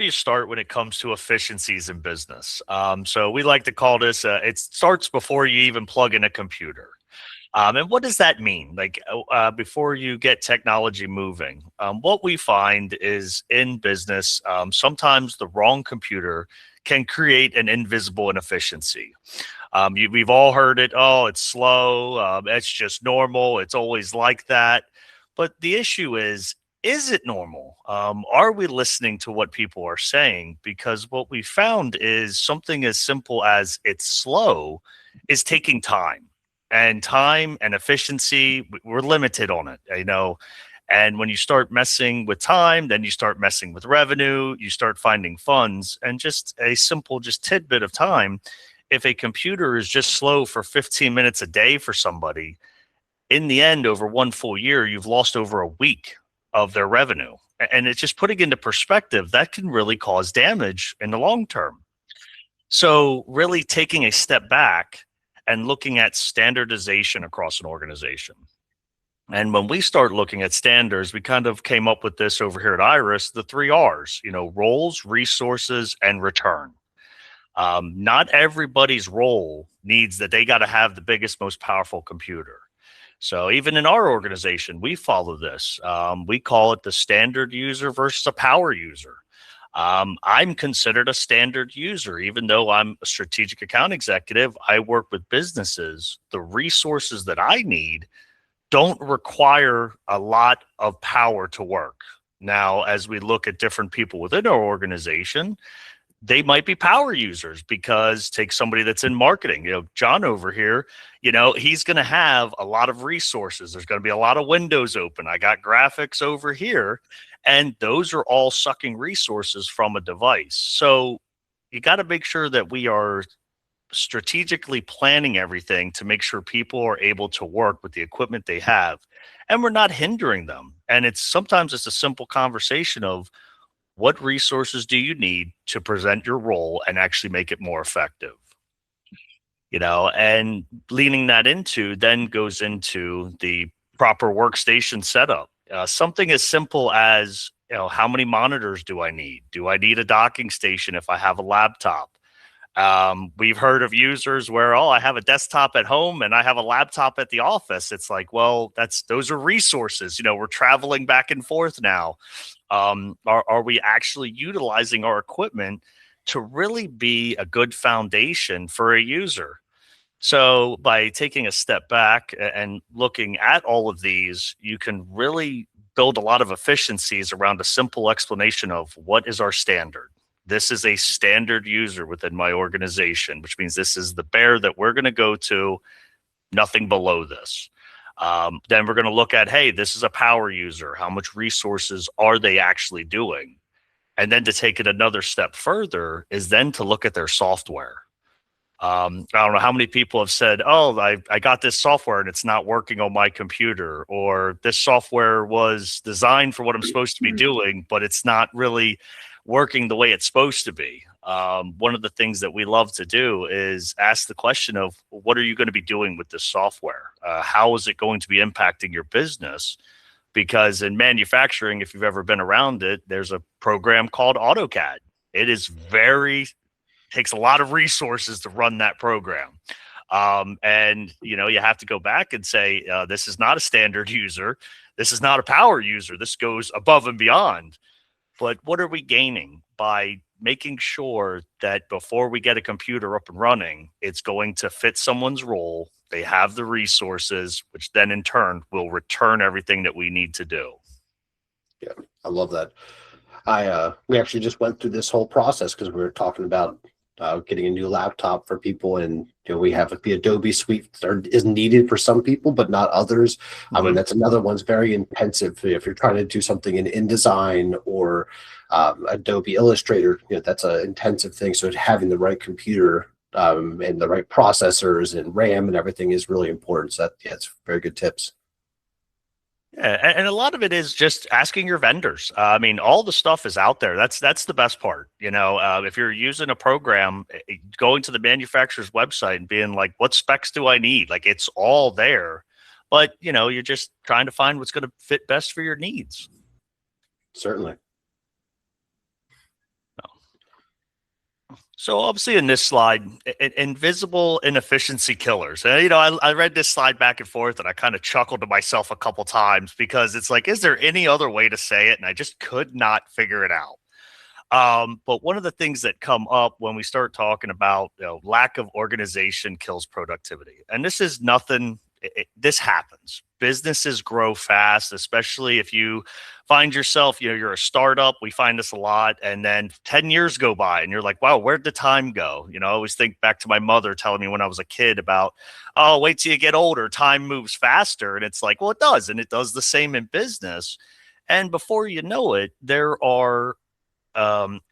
you start when it comes to efficiencies in business? So we like to call this, it starts before you even plug in a computer. And what does that mean? Like before you get technology moving, what we find is in business, sometimes the wrong computer can create an invisible inefficiency. We've all heard it. Oh, it's slow. It's just normal. It's always like that. But the issue is it normal? Are we listening to what people are saying? Because what we found is something as simple as it's slow is taking time, and time and efficiency, we're limited on it, you know. And when you start messing with time, then you start messing with revenue, you start finding funds, and just a simple, just tidbit of time. If a computer is just slow for 15 minutes a day for somebody, in the end, over one full year, you've lost over a week of their revenue. And it's just putting into perspective that can really cause damage in the long term. So, really taking a step back and looking at standardization across an organization. And when we start looking at standards, we kind of came up with this over here at Iris, the three R's, you know, roles, resources, and return. Not everybody's role needs that they got to have the biggest, most powerful computer. So even in our organization, we follow this. We call it the standard user versus a power user. I'm considered a standard user, even though I'm a strategic account executive. I work with businesses. The resources that I need don't require a lot of power to work. Now, as we look at different people within our organization, they might be power users because take somebody that's in marketing, you know, John over here, you know, he's going to have a lot of resources. There's going to be a lot of windows open. I got graphics over here, and those are all sucking resources from a device. So you got to make sure that we are strategically planning everything to make sure people are able to work with the equipment they have, and we're not hindering them. And it's sometimes it's a simple conversation of, what resources do you need to present your role and actually make it more effective? You know, and leaning that into then goes into the proper workstation setup. Something as simple as, you know, how many monitors do I need? Do I need a docking station if I have a laptop? We've heard of users where, oh, I have a desktop at home and I have a laptop at the office. It's like, well, those are resources. You know, we're traveling back and forth now. Are we actually utilizing our equipment to really be a good foundation for a user? So by taking a step back and looking at all of these, you can really build a lot of efficiencies around a simple explanation of what is our standard. This is a standard user within my organization, which means this is the bear that we're going to go to, nothing below this. Then we're going to look at, hey, this is a power user. How much resources are they actually doing? And then to take it another step further is then to look at their software. I don't know how many people have said, oh, I got this software and it's not working on my computer, or this software was designed for what I'm supposed to be doing, but it's not really working the way it's supposed to be. One of the things that we love to do is ask the question of, what are you going to be doing with this software? How is it going to be impacting your business? Because in manufacturing, if you've ever been around it, there's a program called AutoCAD. It is takes a lot of resources to run that program. And, you know, you have to go back and say, this is not a standard user. This is not a power user. This goes above and beyond. But what are we gaining by making sure that before we get a computer up and running, it's going to fit someone's role? They have the resources, which then in turn will return everything that we need to do. Yeah, I love that. We actually just went through this whole process because we were talking about getting a new laptop for people, and you know, we have the Adobe suite that is needed for some people, but not others. I mean, that's another one's very intensive. If you're trying to do something in InDesign or Adobe Illustrator, you know, that's an intensive thing. So having the right computer and the right processors and RAM and everything is really important. So it's very good tips. Yeah, and a lot of it is just asking your vendors. I mean, all the stuff is out there. That's the best part. You know, if you're using a program, going to the manufacturer's website and being like, "What specs do I need?" Like, it's all there. But you know, you're just trying to find what's going to fit best for your needs. Certainly. So obviously in this slide, invisible inefficiency killers. And, I read this slide back and forth and I kind of chuckled to myself a couple times because it's like, is there any other way to say it? And I just could not figure it out. But one of the things that come up when we start talking about lack of organization kills productivity, and this is nothing. This happens. Businesses grow fast, especially if you find yourself, you're a startup. We find this a lot, and then 10 years go by, and you're like, "Wow, where'd the time go?" I always think back to my mother telling me when I was a kid about, "Oh, wait till you get older, time moves faster," and it's like, well, it does, and it does the same in business. And before you know it, there are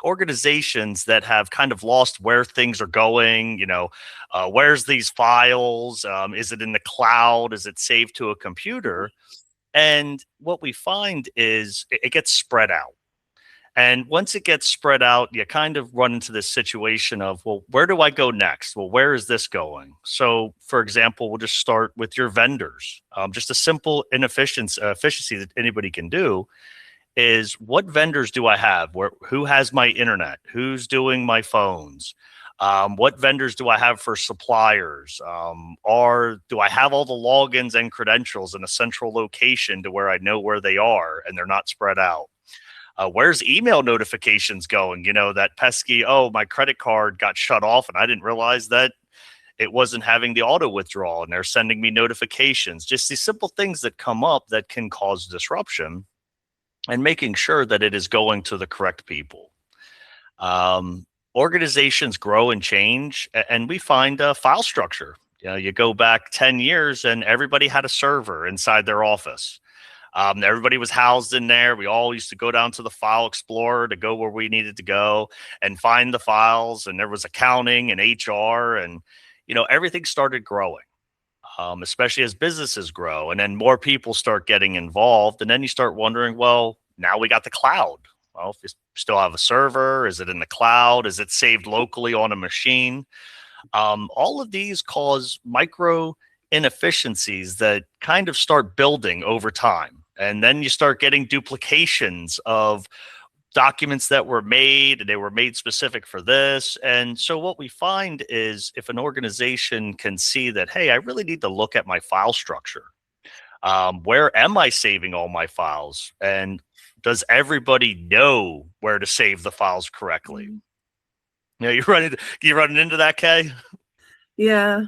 organizations that have kind of lost where things are going. Where's these files? Is it in the cloud? Is it saved to a computer? And what we find is it gets spread out. And once it gets spread out, you kind of run into this situation of, well, where do I go next? Well, where is this going? So, for example, we'll just start with your vendors. Just a simple efficiency that anybody can do is, what vendors do I have? Who has my internet? Who's doing my phones? What vendors do I have for suppliers? Or do I have all the logins and credentials in a central location to where I know where they are and they're not spread out? Where's email notifications going? That pesky, oh, my credit card got shut off and I didn't realize that it wasn't having the auto withdrawal and they're sending me notifications. Just these simple things that come up that can cause disruption, and making sure that it is going to the correct people. Organizations grow and change, and we find a file structure. You go back 10 years and everybody had a server inside their office. Everybody was housed in there. We all used to go down to the file explorer to go where we needed to go and find the files. And there was accounting and HR, and everything started growing. Especially as businesses grow and then more people start getting involved. And then you start wondering, well, now we got the cloud. Well, if you still have a server, is it in the cloud? Is it saved locally on a machine? All of these cause micro inefficiencies that kind of start building over time. And then you start getting duplications of documents that were made, and they were made specific for this. And so what we find is, if an organization can see that, hey, I really need to look at my file structure. Where am I saving all my files? And does everybody know where to save the files correctly? You running into that, Kay? Yeah.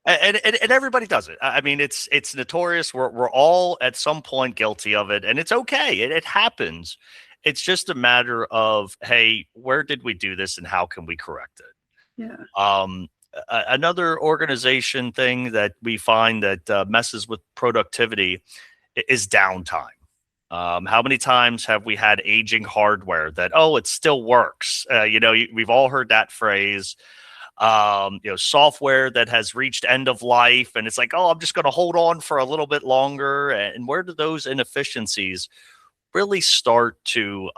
And everybody does it. I mean, it's notorious. We're all at some point guilty of it, and it's okay. It happens. It's just a matter of, hey, where did we do this, and how can we correct it? Yeah. Another organization thing that we find that messes with productivity is downtime. How many times have we had aging hardware that, oh, it still works? We've all heard that phrase. Software that has reached end of life, and it's like, oh, I'm just going to hold on for a little bit longer. And where do those inefficiencies really start to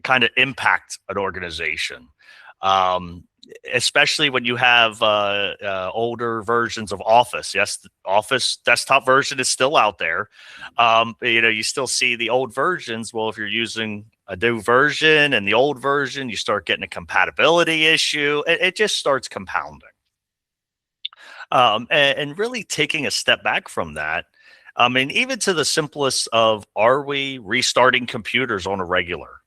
kind of impact an organization? Especially when you have older versions of Office. Yes, the Office desktop version is still out there. You still see the old versions. Well, if you're using a new version and the old version, you start getting a compatibility issue. It just starts compounding. And really taking a step back from that, I mean, even to the simplest of, are we restarting computers on a regular?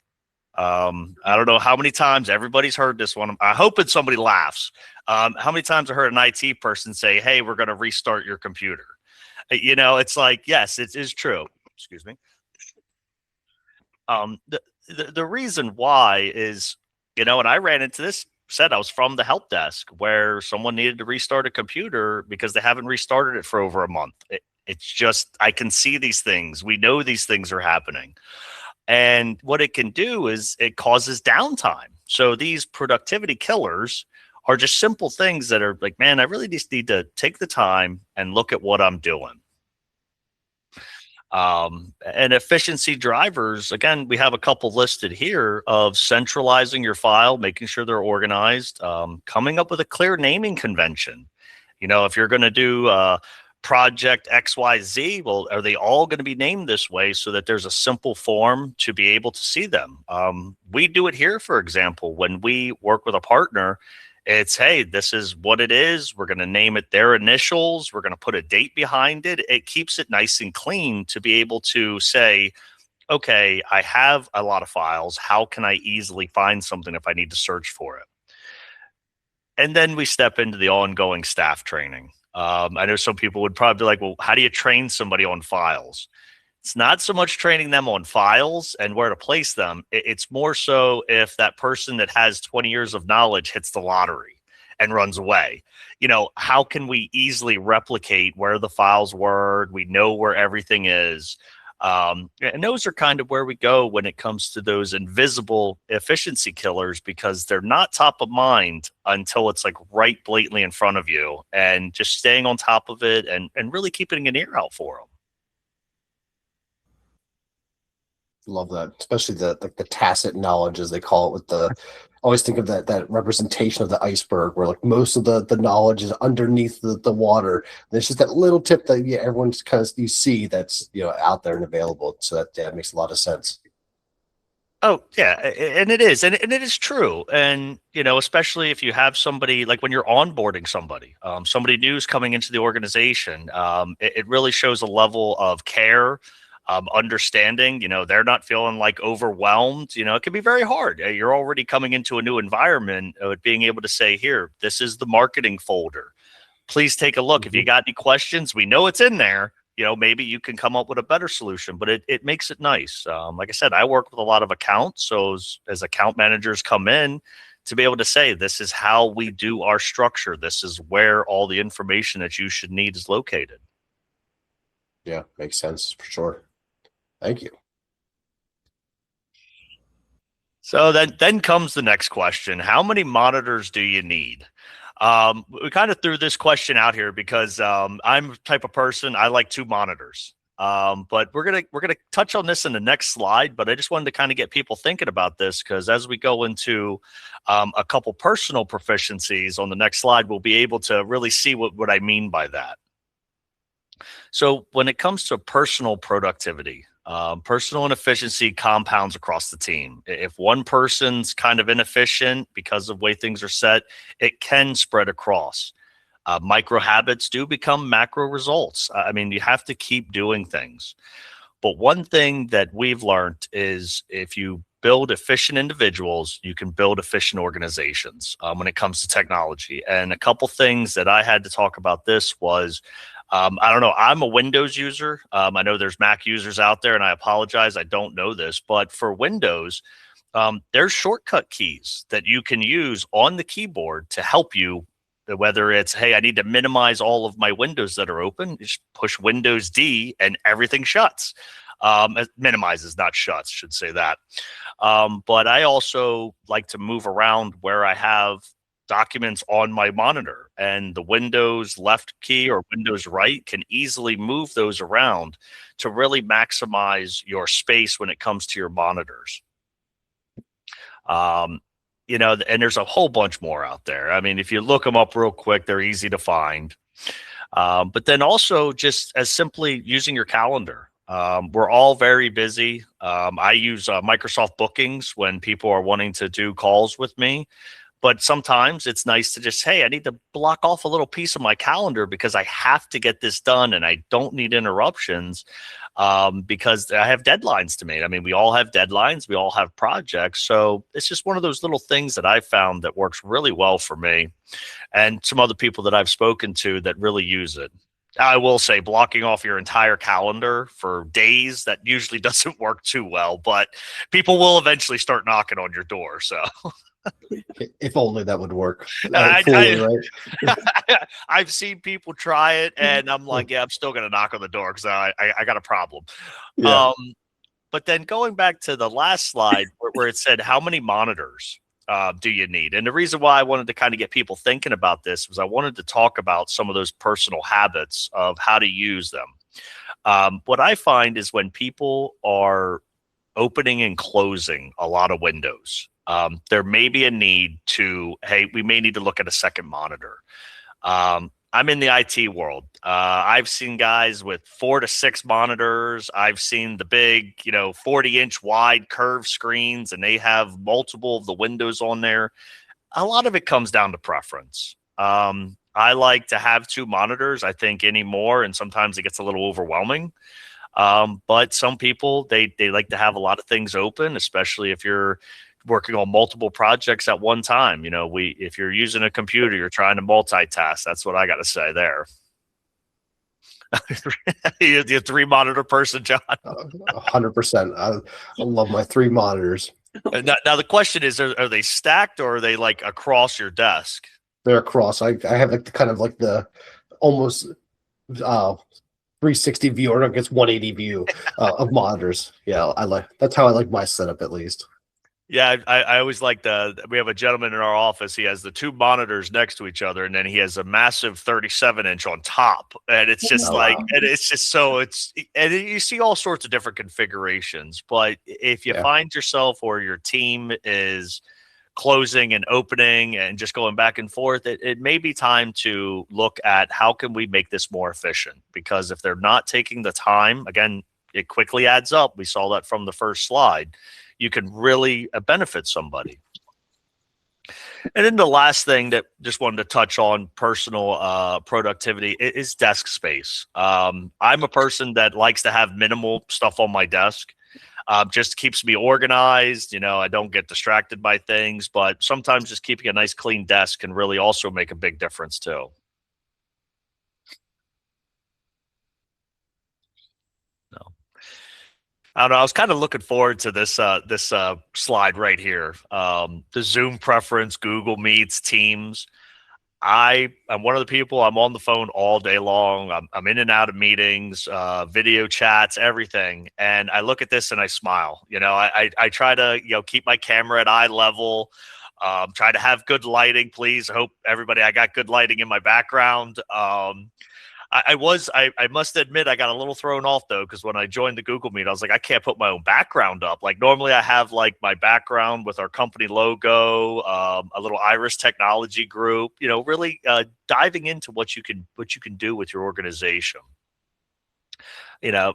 I don't know how many times everybody's heard this one. I hope that somebody laughs. How many times I heard an IT person say, hey, we're going to restart your computer? It's like, yes, it is true. Excuse me. The reason why is, and I ran into this, said I was from the help desk where someone needed to restart a computer because they haven't restarted it for over a month. It's just, I can see these things. We know these things are happening. And what it can do is it causes downtime. So these productivity killers are just simple things that are like, man, I really just need to take the time and look at what I'm doing. And efficiency drivers, again, we have a couple listed here of centralizing your file, making sure they're organized, coming up with a clear naming convention. If you're going to do project XYZ. Well, are they all going to be named this way so that there's a simple form to be able to see them? We do it here, for example, when we work with a partner. It's, hey, this is what it is. We're going to name it their initials. We're going to put a date behind it. It keeps it nice and clean to be able to say, okay, I have a lot of files. How can I easily find something if I need to search for it? And then we step into the ongoing staff training. I know some people would probably be like, well, how do you train somebody on files? It's not so much training them on files and where to place them. It's more so if that person that has 20 years of knowledge hits the lottery and runs away. How can we easily replicate where the files were? We know where everything is. And those are kind of where we go when it comes to those invisible efficiency killers, because they're not top of mind until it's like right blatantly in front of you, and just staying on top of it and really keeping an ear out for them. Love that, especially the tacit knowledge, as they call it. With the, always think of that representation of the iceberg, where like most of the knowledge is underneath the water. And it's just that little tip that everyone's kind of, you see that's out there and available. So that makes a lot of sense. Oh yeah, and it is, and it is true, and especially if you have somebody like when you're onboarding somebody, somebody new is coming into the organization, it really shows a level of care, understanding. They're not feeling like overwhelmed. It can be very hard. You're already coming into a new environment, being able to say, here, this is the marketing folder. Please take a look. If you got any questions, we know it's in there. Maybe you can come up with a better solution, but it makes it nice. Like I said, I work with a lot of accounts. So as account managers come in, to be able to say, this is how we do our structure. This is where all the information that you should need is located. Yeah, makes sense for sure. Thank you. So then comes the next question. How many monitors do you need? We kind of threw this question out here because I'm the type of person, I like 2 monitors. But we're gonna touch on this in the next slide. But I just wanted to kind of get people thinking about this, because as we go into a couple personal proficiencies on the next slide, we'll be able to really see what I mean by that. So when it comes to personal productivity, personal inefficiency compounds across the team. If one person's kind of inefficient because of the way things are set, it can spread across. Micro habits do become macro results. I mean, you have to keep doing things. But one thing that we've learned is if you build efficient individuals, you can build efficient organizations when it comes to technology. And a couple things that I had to talk about this was, I don't know, I'm a Windows user. I know there's Mac users out there, and I apologize, I don't know this, but for Windows, there's shortcut keys that you can use on the keyboard to help you, whether it's, hey, I need to minimize all of my windows that are open, just push Windows D and everything shuts. It minimizes, not shuts, should say that. But I also like to move around where I have documents on my monitor, and the Windows left key or Windows right can easily move those around to really maximize your space when it comes to your monitors. And there's a whole bunch more out there. I mean, if you look them up real quick, they're easy to find. But then also just as simply using your calendar. We're all very busy. I use Microsoft Bookings when people are wanting to do calls with me. But sometimes it's nice to just, hey, I need to block off a little piece of my calendar because I have to get this done and I don't need interruptions, because I have deadlines to meet. I mean, we all have deadlines. We all have projects. So it's just one of those little things that I've found that works really well for me and some other people that I've spoken to that really use it. I will say blocking off your entire calendar for days, that usually doesn't work too well, but people will eventually start knocking on your door. So if only that would work. Right? I've seen people try it, and I'm like, yeah, I'm still going to knock on the door because I got a problem. Yeah. But then going back to the last slide where it said, how many monitors do you need? And the reason why I wanted to kind of get people thinking about this was I wanted to talk about some of those personal habits of how to use them. What I find is when people are opening and closing a lot of windows, there may be a need to, hey, we may need to look at a second monitor. I'm in the IT world. I've seen guys with 4 to 6 monitors. I've seen the big, 40-inch wide curved screens, and they have multiple of the windows on there. A lot of it comes down to preference. I like to have 2 monitors. I think anymore, and sometimes it gets a little overwhelming. But some people they like to have a lot of things open, especially if you're working on multiple projects at one time. If you're using a computer, you're trying to multitask. That's what I got to say there. You're the 3 monitor person, John. 100%. I love my 3 monitors. Now the question is, are they stacked or are they like across your desk? They're across. I have like the kind of like the almost 360 view, or I guess 180 view of monitors. Yeah, I like that's how I like my setup at least. Yeah, I always like we have a gentleman in our office. He has the 2 monitors next to each other, and then he has a massive 37-inch on top. And it's just Oh like, wow. and it's just and you see all sorts of different configurations. But if you Yeah. find yourself or your team is closing and opening and just going back and forth, it may be time to look at how can we make this more efficient? Because if they're not taking the time, again, it quickly adds up. We saw that from the first slide. You can really benefit somebody. And then the last thing that just wanted to touch on personal productivity is desk space. I'm a person that likes to have minimal stuff on my desk. Just keeps me organized. I don't get distracted by things, but sometimes just keeping a nice clean desk can really also make a big difference too. No. I don't know. I was kind of looking forward to this slide right here. The Zoom preference, Google Meets, Teams. I'm one of the people. I'm on the phone all day long. I'm in and out of meetings, video chats, everything. And I look at this and I smile. I try to keep my camera at eye level. Try to have good lighting, please. I hope I got good lighting in my background. I must admit, I got a little thrown off though, because when I joined the Google Meet, I was like, I can't put my own background up. Like normally I have like my background with our company logo, a little Iris technology group, really diving into what you can do with your organization.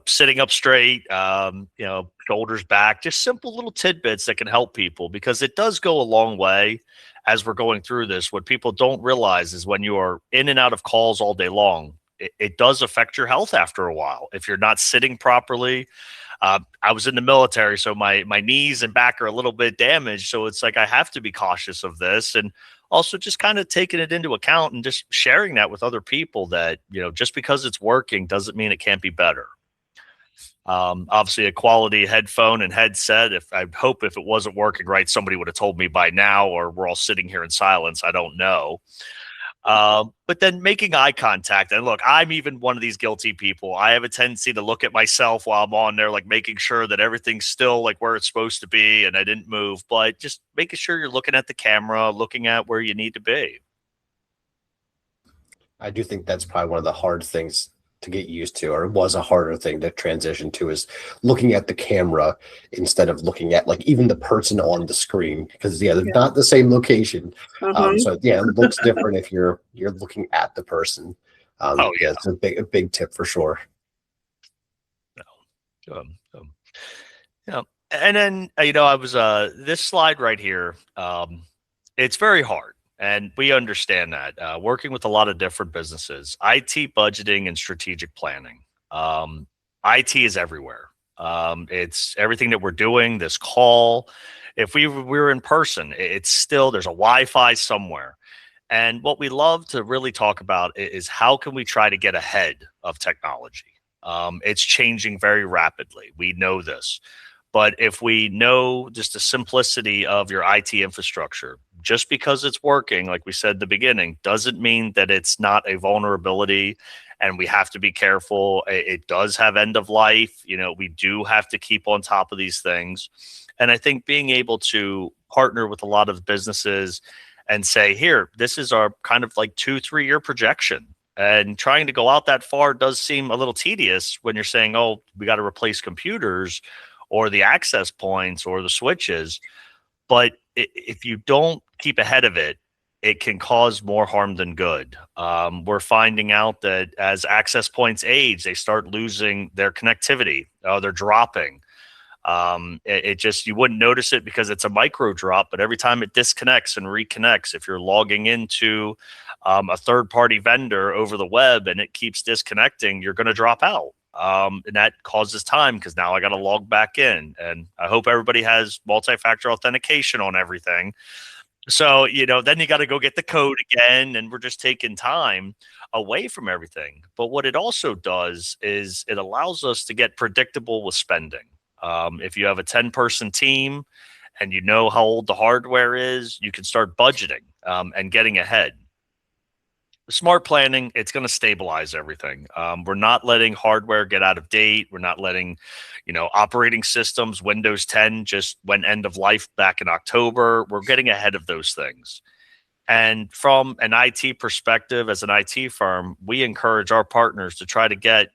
Sitting up straight, shoulders back, just simple little tidbits that can help people, because it does go a long way as we're going through this. What people don't realize is when you are in and out of calls all day long, it does affect your health after a while. If you're not sitting properly, I was in the military, so my knees and back are a little bit damaged. So it's like I have to be cautious of this, and also just kind of taking it into account and just sharing that with other people that, just because it's working doesn't mean it can't be better. Obviously, a quality headphone and headset. If it wasn't working right, somebody would have told me by now, or we're all sitting here in silence. I don't know. But then making eye contact. And look, I'm even one of these guilty people. I have a tendency to look at myself while I'm on there, like making sure that everything's still like where it's supposed to be and I didn't move, but just making sure you're looking at the camera, looking at where you need to be. I do think that's probably one of the hard things to get used to, or it was a harder thing to transition to, is looking at the camera instead of looking at like even the person on the screen, because yeah, they're not the same location. So yeah, it looks different if you're looking at the person. Oh Yeah, yeah. it's a big tip for sure. No. Yeah. And then, I was, this slide right here, it's very hard. And we understand that working with a lot of different businesses, IT budgeting and strategic planning, IT is everywhere. It's everything that we're doing, this call. If we were in person, it's still, there's a Wi-Fi somewhere. And what we love to really talk about is how can we try to get ahead of technology? It's changing very rapidly. We know this. But if we know just the simplicity of your IT infrastructure, just because it's working, like we said at the beginning, doesn't mean that it's not a vulnerability, and we have to be careful. It does have end of life. We do have to keep on top of these things. And I think being able to partner with a lot of businesses and say, here, this is our kind of like 2-3 year projection. And trying to go out that far does seem a little tedious when you're saying, oh, we got to replace computers or the access points or the switches. But if you don't keep ahead of it, it can cause more harm than good. We're finding out that as access points age, they start losing their connectivity. They're dropping. It just, you wouldn't notice it because it's a micro drop, but every time it disconnects and reconnects, if you're logging into a third party vendor over the web and it keeps disconnecting, you're going to drop out. And that causes time because now I got to log back in. And I hope everybody has multi-factor authentication on everything. So, then you got to go get the code again, and we're just taking time away from everything. But what it also does is it allows us to get predictable with spending. If you have a 10-person team and you know how old the hardware is, you can start budgeting and getting ahead. Smart planning, it's going to stabilize everything. We're not letting hardware get out of date. We're not letting, operating systems, Windows 10 just went end of life back in October. We're getting ahead of those things. And from an IT perspective, as an IT firm, we encourage our partners to try to get,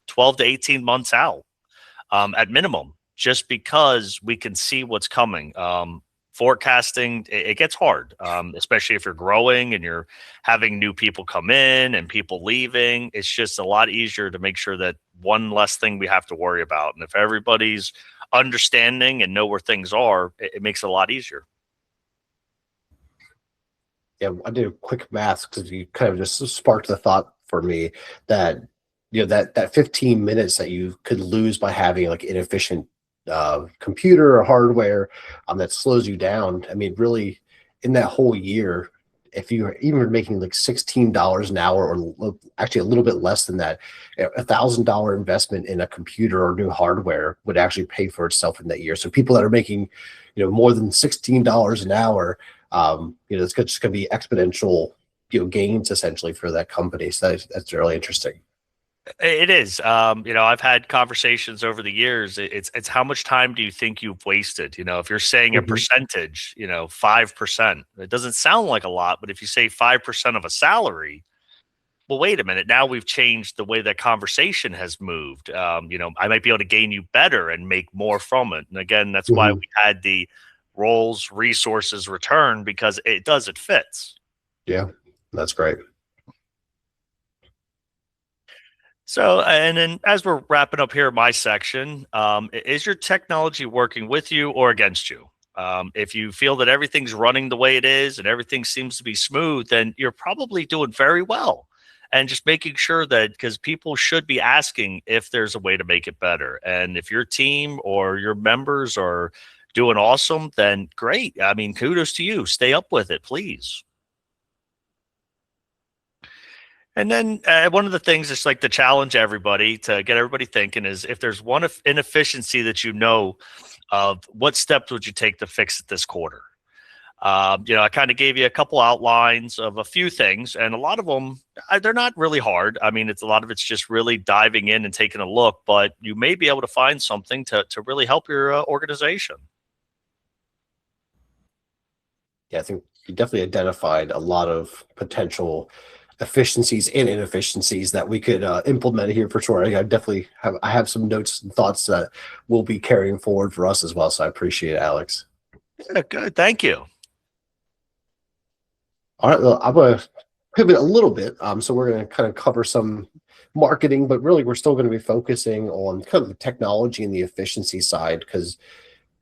12 to 18 months out at minimum, just because we can see what's coming. Forecasting, it gets hard, especially if you're growing and you're having new people come in and people leaving. It's just a lot easier to make sure that one less thing we have to worry about. And if everybody's understanding and know where things are, it makes it a lot easier. Yeah, I did a quick math because you kind of just sparked the thought for me that that 15 minutes that you could lose by having like inefficient computer or hardware that slows you down. I mean, really, in that whole year, if you even were making like $16 an hour, or actually a little bit less than that, $1,000 investment in a computer or new hardware would actually pay for itself in that year. So people that are making, more than $16 an hour, it's just going to be exponential, gains essentially for that company. So that's really interesting. It is. I've had conversations over the years. It's how much time do you think you've wasted? If you're saying a percentage, 5%, it doesn't sound like a lot, but if you say 5% of a salary, well, wait a minute. Now we've changed the way that conversation has moved. I might be able to gain you better and make more from it. And again, that's why we had the roles, resources, return, because it fits. Yeah, that's great. So, and then as we're wrapping up here, my section, is your technology working with you or against you? If you feel that everything's running the way it is and everything seems to be smooth, then you're probably doing very well. And just making sure that, because people should be asking if there's a way to make it better. And if your team or your members are doing awesome, then great. I mean, kudos to you. Stay up with it, please. And then one of the things that's like to challenge everybody, to get everybody thinking, is if there's one inefficiency that of, what steps would you take to fix it this quarter? I kind of gave you a couple outlines of a few things, and a lot of them, they're not really hard. I mean, a lot of it's just really diving in and taking a look, but you may be able to find something to really help your organization. Yeah, I think you definitely identified a lot of potential efficiencies and inefficiencies that we could implement here for sure. I have some notes and thoughts that we'll be carrying forward for us as well. So I appreciate it, Alex. Yeah, good. Thank you. All right, well, I'm going to pivot a little bit. So we're going to kind of cover some marketing, but really we're still going to be focusing on kind of the technology and the efficiency side, because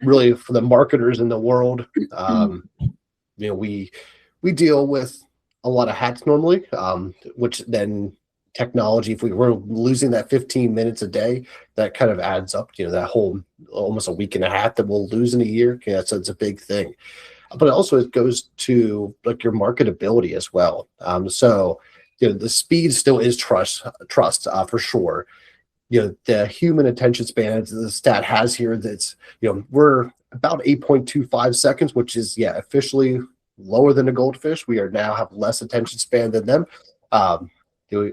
really for the marketers in the world, we deal with a lot of hats normally, which then technology, if we were losing that 15 minutes a day, that kind of adds up, that whole almost a week and a half that we'll lose in a year. Yeah, so it's a big thing. But also it goes to like your marketability as well. So the speed still is trust for sure. The human attention span, the stat has here, that's we're about 8.25 seconds, which is officially lower than a goldfish. We are now have less attention span than them. I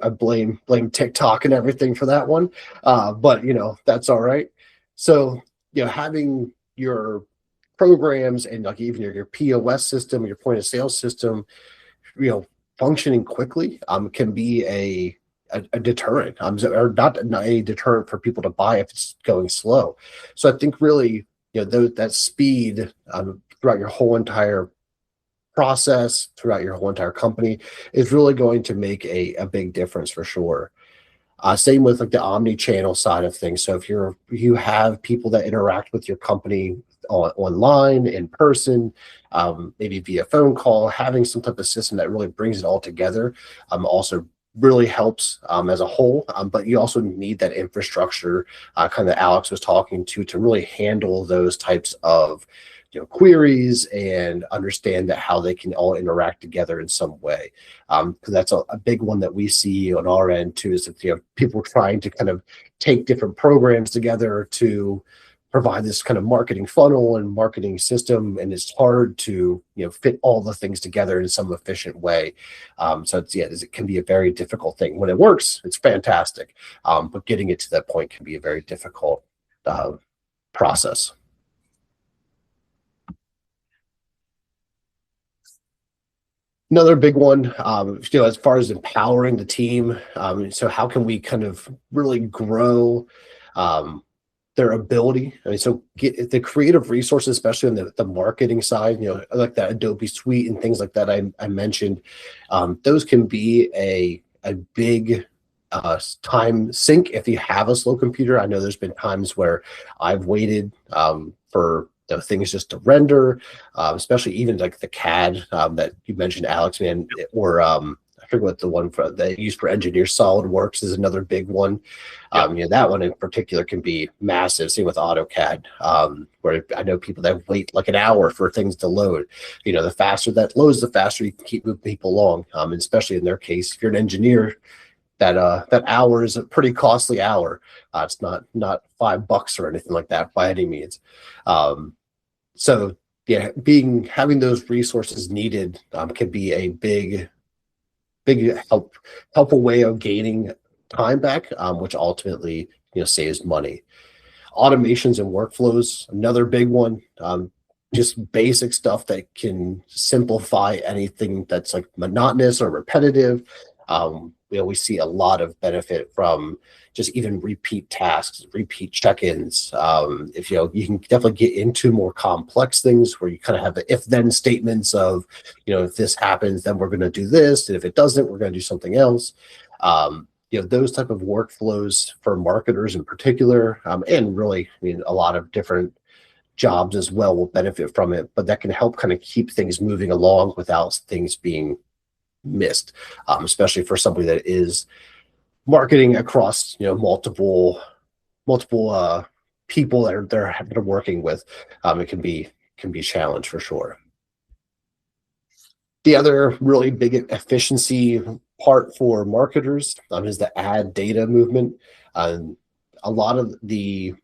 blame TikTok and everything for that one, but that's all right. So having your programs and like even your POS system, your point of sale system, functioning quickly can be a deterrent, or not a deterrent for people to buy if it's going slow. So I think really that speed throughout your whole entire process throughout your whole entire company is really going to make a big difference for sure. Same with like the omni-channel side of things. So if you have people that interact with your company online, in person, maybe via phone call, having some type of system that really brings it all together, also really helps as a whole. But you also need that infrastructure, kind of Alex was talking to really handle those types of queries and understand that how they can all interact together in some way. Because that's a big one that we see on our end too, is that people trying to kind of take different programs together to provide this kind of marketing funnel and marketing system, and it's hard to fit all the things together in some efficient way. So it can be a very difficult thing. When it works, it's fantastic, but getting it to that point can be a very difficult process. Another big one, as far as empowering the team. So how can we kind of really grow their ability? I mean, so get the creative resources, especially on the marketing side, like that Adobe Suite and things like that I mentioned. Those can be a big time sink if you have a slow computer. I know there's been times where I've waited for the things just to render, especially even like the CAD that you mentioned, Alex, man, or I forget what the one for they use for engineers. SolidWorks is another big one. Yep. That one in particular can be massive. Same with AutoCAD, where I know people that wait like an hour for things to load. The faster that loads, the faster you can keep moving people along. And especially in their case, if you're an engineer, that hour is a pretty costly hour. It's not $5 or anything like that by any means. So yeah, having those resources needed can be a big helpful way of gaining time back, which ultimately saves money. Automations and workflows, another big one. Just basic stuff that can simplify anything that's like monotonous or repetitive. We see a lot of benefit from just even repeat tasks, repeat check-ins. If you can definitely get into more complex things where you kind of have the if-then statements of, if this happens, then we're going to do this, and if it doesn't, we're going to do something else. Those type of workflows for marketers in particular, and really, a lot of different jobs as well will benefit from it, but that can help kind of keep things moving along without things being missed, especially for somebody that is marketing across multiple people that they're working with. It can be a challenge for sure. The other really big efficiency part for marketers is the ad data movement. A lot of the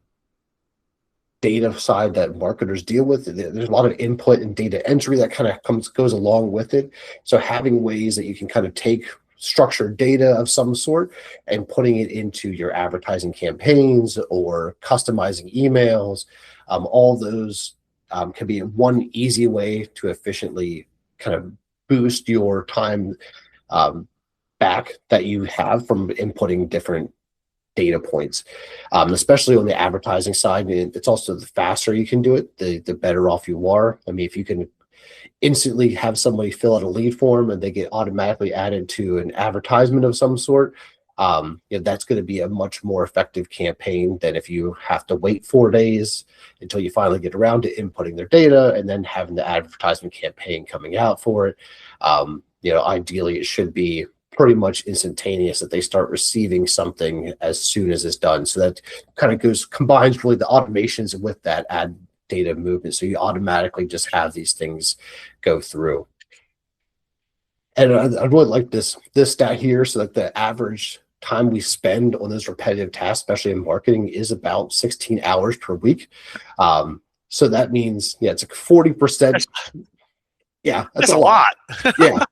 data side that marketers deal with, there's a lot of input and data entry that kind of goes along with it. So having ways that you can kind of take structured data of some sort and putting it into your advertising campaigns or customizing emails, all those can be one easy way to efficiently kind of boost your time back that you have from inputting different data points, especially on the advertising side. It's also the faster you can do it, the better off you are. I mean, if you can instantly have somebody fill out a lead form and they get automatically added to an advertisement of some sort, that's going to be a much more effective campaign than if you have to wait 4 days until you finally get around to inputting their data and then having the advertisement campaign coming out for it. Ideally it should be pretty much instantaneous, that they start receiving something as soon as it's done. So that kind of combines really the automations with that ad data movement. So you automatically just have these things go through. And I really like this stat here. So that the average time we spend on those repetitive tasks, especially in marketing, is about 16 hours per week. So that means, it's like 40%. Yeah, that's a lot. Yeah.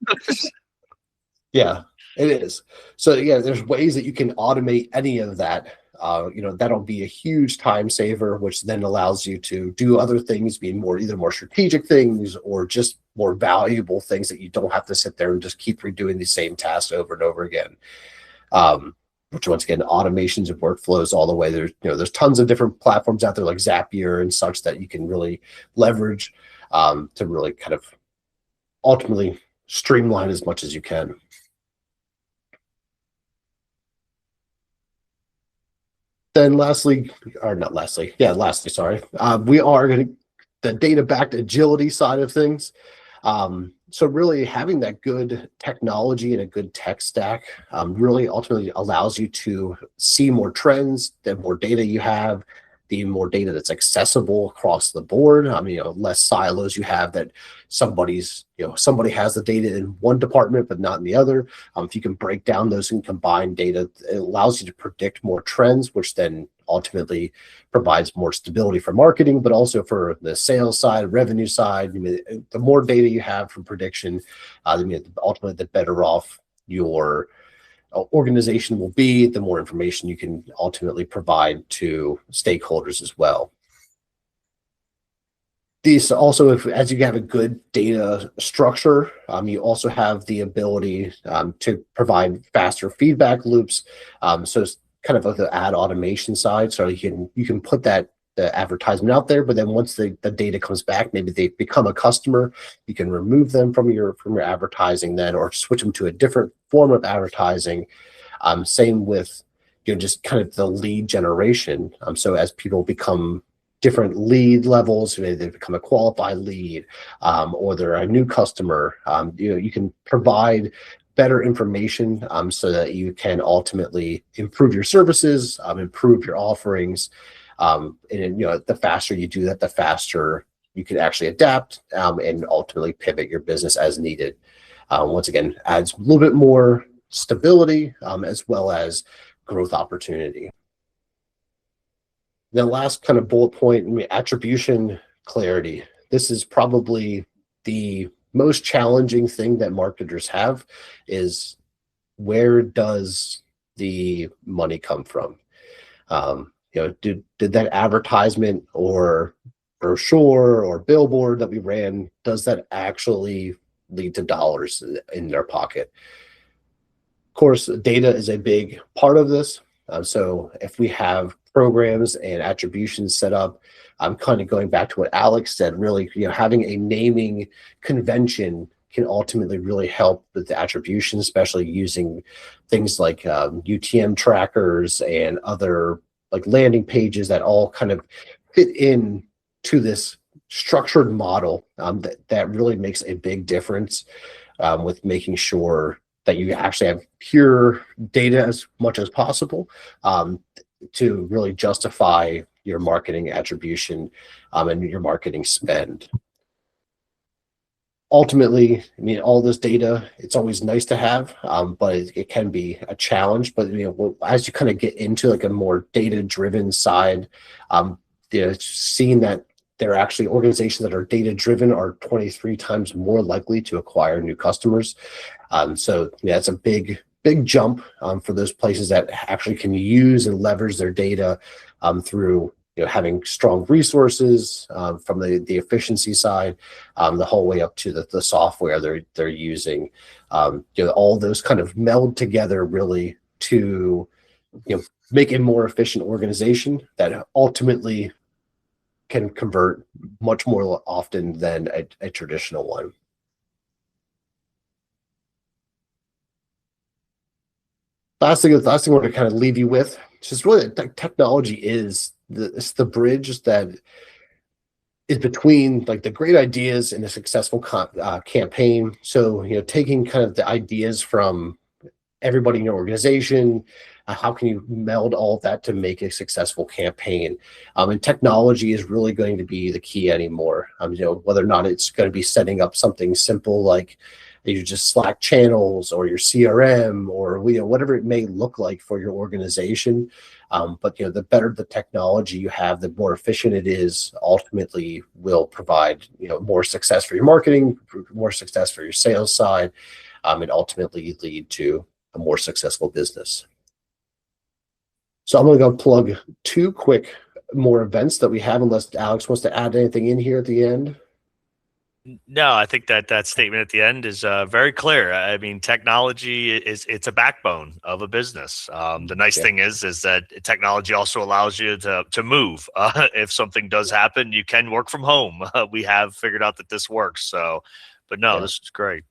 Yeah, it is. So there's ways that you can automate any of that. That'll be a huge time saver, which then allows you to do other things, being either more strategic things or just more valuable things that you don't have to sit there and just keep redoing the same tasks over and over again. Which once again, automations and workflows all the way. There's tons of different platforms out there like Zapier and such that you can really leverage to really kind of ultimately streamline as much as you can. Then lastly, or not lastly, yeah, lastly, sorry, we are going to the data-backed agility side of things. So really having that good technology and a good tech stack really ultimately allows you to see more trends. The more data you have, the more data that's accessible across the board. I mean, less silos you have that somebody has the data in one department but not in the other. If you can break down those and combine data, it allows you to predict more trends, which then ultimately provides more stability for marketing, but also for the sales side, revenue side. I mean, the more data you have from prediction, ultimately, the better off your organization will be, the more information you can ultimately provide to stakeholders as well. These also, as you have a good data structure, you also have the ability to provide faster feedback loops. So it's kind of like the ad automation side. So you can put the advertisement out there, but then once the data comes back, maybe they become a customer, you can remove them from your advertising then, or switch them to a different form of advertising. Same with just kind of the lead generation. So as people become different lead levels, they become a qualified lead, or they're a new customer, you can provide better information so that you can ultimately improve your services, improve your offerings. And the faster you do that, the faster you can actually adapt and ultimately pivot your business as needed. Once again, adds a little bit more stability as well as growth opportunity. The last kind of bullet point, attribution clarity. This is probably the most challenging thing that marketers have, is where does the money come from? Did that advertisement or brochure or billboard that we ran, does that actually lead to dollars in their pocket? Of course, data is a big part of this. So if we have programs and attributions set up, I'm kind of going back to what Alex said, really, having a naming convention can ultimately really help with the attribution, especially using things like UTM trackers and other like landing pages that all kind of fit in to this structured model that really makes a big difference with making sure that you actually have pure data as much as possible to really justify your marketing attribution and your marketing spend. Ultimately, all this data, it's always nice to have, but it can be a challenge. But as you kind of get into like a more data-driven side, seeing that there are actually organizations that are data-driven are 23 times more likely to acquire new customers. So it's a big jump for those places that actually can use and leverage their data through having strong resources from the efficiency side, the whole way up to the software they're using. All those kind of meld together really to make a more efficient organization that ultimately can convert much more often than a traditional one. Last thing I want to kind of leave you with, just really technology is it's the bridge that is between like the great ideas and a successful campaign. So taking kind of the ideas from everybody in your organization, how can you meld all of that to make a successful campaign? And technology is really going to be the key anymore. Whether or not it's going to be setting up something simple like you just Slack channels or your CRM or whatever it may look like for your organization. But the better the technology you have, the more efficient it is. Ultimately, will provide more success for your marketing, more success for your sales side, and ultimately lead to a more successful business. So I'm going to go plug two quick more events that we have, unless Alex wants to add anything in here at the end. No, I think that statement at the end is very clear. I mean, technology it's a backbone of a business. The nice thing is that technology also allows you to move. If something does happen, you can work from home. We have figured out that this works. So But no, Yeah. this is great.